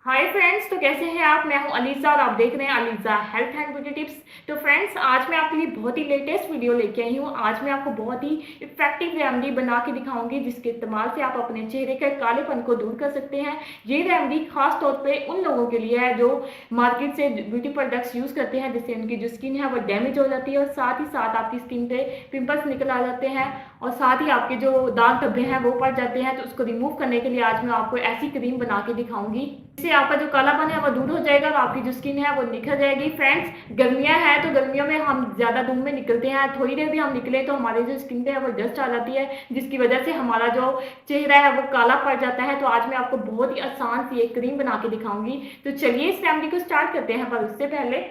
Hi friends, तो कैसे हैं आप। मैं हूं अलीज़ा और आप देख रहे हैं Aliza health and beauty tips. तो फ्रेंड्स, आज मैं आपके लिए बहुत ही लेटेस्ट वीडियो लेके आई हूं। आज मैं आपको बहुत ही इफेक्टिव रेमेडी बना के दिखाऊंगी जिसके इस्तेमाल से आप अपने चेहरे के कालेपन को दूर कर सकते हैं। ये रेमेडी खास तौर पे उन लोगों के लिए है जो मार्केट से ब्यूटी प्रोडक्ट्स यूज़ करते हैं, जिससे उनकी जो स्किन है वो डैमेज हो जाती है और साथ ही साथ आपकी स्किन पे पिंपल्स निकल आ जाते हैं और साथ ही आपके जो दाग धब्बे हैं वो पड़ जाते हैं। तो उसको रिमूव करने के लिए आज मैं आपको ऐसी क्रीम बना के दिखाऊंगी जिससे आपका जो कालापन है वो दूर हो जाएगा और आपकी जो स्किन है वो निखर जाएगी। फ्रेंड्स, गर्मियां हैं तो गर्मियों में हम ज़्यादा धूप में निकलते हैं, थोड़ी देर भी हम निकले तो हमारी जो स्किन पे है वो डस्ट आ जाती है, जिसकी वजह से हमारा जो चेहरा है वो काला पड़ जाता है। तो आज मैं आपको बहुत ही आसान सी एक क्रीम बना के दिखाऊंगी। तो चलिए इस रेमेडी को स्टार्ट करते हैं, पर उससे पहले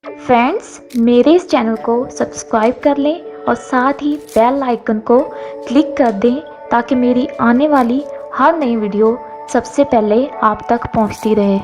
फ्रेंड्स, मेरे इस चैनल को सब्सक्राइब कर लें और साथ ही बेल आइकन को क्लिक कर दें ताकि मेरी आने वाली हर नई वीडियो सबसे पहले आप तक पहुंचती रहे।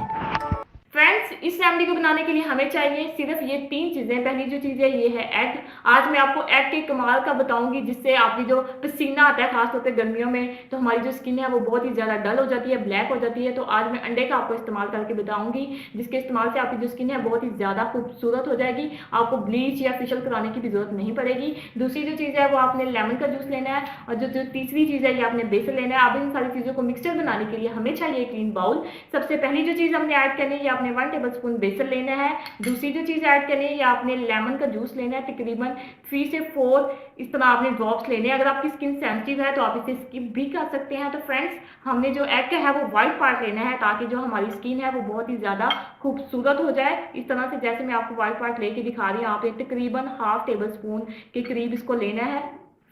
फ्रेंड्स, इस रेमेडी को बनाने के लिए हमें चाहिए सिर्फ ये तीन चीज़ें। पहली जो चीज़ है ये है एग। आज मैं आपको एग के कमाल का बताऊंगी जिससे आपकी जो पसीना आता है खासतौर पे गर्मियों में, तो हमारी जो स्किन है वो बहुत ही ज़्यादा डल हो जाती है, ब्लैक हो जाती है। तो आज मैं अंडे का आपको इस्तेमाल करके बताऊंगी जिसके इस्तेमाल से आपकी जो स्किन है बहुत ही ज़्यादा खूबसूरत हो जाएगी। आपको ब्लीच या फेशियल कराने की भी जरूरत नहीं पड़ेगी। दूसरी जो चीज़ है वो आपने लेमन का जूस लेना है और जो तीसरी चीज़ है ये आपने बेसन लेना है। अब इन सारी चीज़ों को मिक्सचर बनाने के लिए हमें चाहिए क्लीन बाउल। सबसे पहली जो चीज़ हमने ऐड करनी है ये आपने 1 टेबलस्पून बेसन लेना है। दूसरी जो चीज़ ऐड करनी है ये आपने लेमन का जूस लेना है, तकरीबन 3 से 4 इस तरह आपने ड्रॉप्स लेने हैं। अगर आपकी स्किन सेंसिटिव है तो आप इसे स्किप भी कर सकते हैं। तो फ्रेंड्स, हमने जो एग का है वो वाइट पार्ट लेना है ताकि जो हमारी स्किन है वो बहुत ही ज़्यादा खूबसूरत हो जाए। इस तरह से जैसे मैं आपको वाइट पार्ट लेके दिखा रही हूँ, आप तकरीबन ½ टेबलस्पून के करीब इसको लेना है।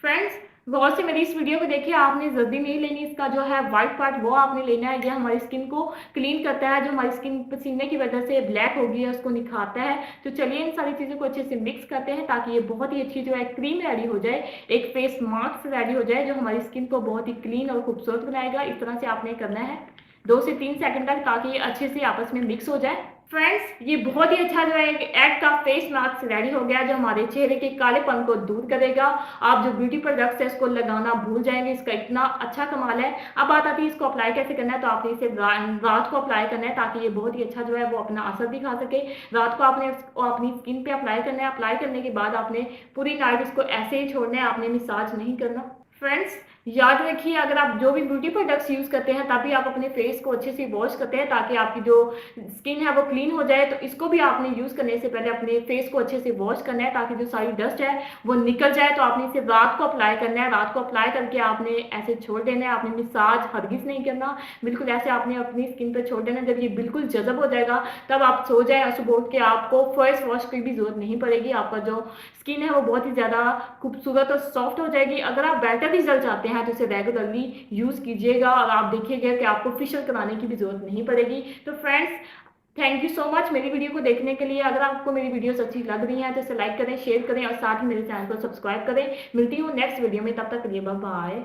फ्रेंड्स, गौर से मेरी इस वीडियो को देखिए, आपने जल्दी नहीं लेनी। इसका जो है वाइट पार्ट वो आपने लेना है। ये हमारी स्किन को क्लीन करता है, जो हमारी स्किन पसीने की वजह से ब्लैक हो गई है उसको निखारता है। तो चलिए इन सारी चीज़ों को अच्छे से मिक्स करते हैं ताकि ये बहुत ही अच्छी जो है क्रीम रेडी हो जाए, एक फेस मास्क रेडी हो जाए जो हमारी स्किन को बहुत ही क्लीन और खूबसूरत बनाएगा। इस तरह से आपने करना है 2 से 3 सेकंड तक ताकि ये अच्छे से आपस में मिक्स हो जाए। फ्रेंड्स, ये बहुत ही अच्छा जो है एग का फेस मास्क रेडी हो गया जो हमारे चेहरे के कालेपन को दूर करेगा। आप जो ब्यूटी प्रोडक्ट्स है इसको लगाना भूल जाएंगे, इसका इतना अच्छा कमाल है। अब बात आती है इसको अप्लाई कैसे करना है। तो आपने इसे रात को अप्लाई करना है ताकि ये बहुत ही अच्छा जो है वो अपना असर दिखा सके। रात को आपने इसको अपनी स्किन पे अप्लाई करना है। अप्लाई करने के बाद आपने पूरी नाइट इसको ऐसे ही छोड़ना है, आपने मसाज नहीं करना। फ्रेंड्स, याद रखिए, अगर आप जो भी ब्यूटी प्रोडक्ट्स यूज़ करते हैं तभी आप अपने फेस को अच्छे से वॉश करते हैं ताकि आपकी जो स्किन है वो क्लीन हो जाए। तो इसको भी आपने यूज़ करने से पहले अपने फेस को अच्छे से वॉश करना है ताकि जो सारी डस्ट है वो निकल जाए। तो आपने इसे रात को अप्लाई करना है। रात को अप्लाई करके आपने ऐसे छोड़ देना है, आपने मसाज हरगिज़ नहीं करना, बिल्कुल ऐसे आपने अपनी स्किन पर छोड़ देना। जब ये बिल्कुल जज़ब हो जाएगा तब आप सो जाए और सुबह उठ के आपको फेस वॉश की भी जरूरत नहीं पड़ेगी। आपका जो स्किन है वो बहुत ही ज़्यादा खूबसूरत और सॉफ्ट हो जाएगी। अगर आप बेटर रिजल्ट चाहते हैं तो इसे रेगुलरली यूज़ कीजिएगा और आप देखिएगा कि आपको फेशियल कराने की भी ज़रूरत नहीं पड़ेगी। तो friends, thank you so much मेरी वीडियो को देखने के लिए। अगर आपको मेरी वीडियोस अच्छी लग रही हैं तो इसे लाइक करें, शेयर करें और साथ ही मेरे चैनल को सब्सक्राइब करें। मिलती हूँ नेक्स्ट वीडियो में, तब तक के लिए बाय बाय।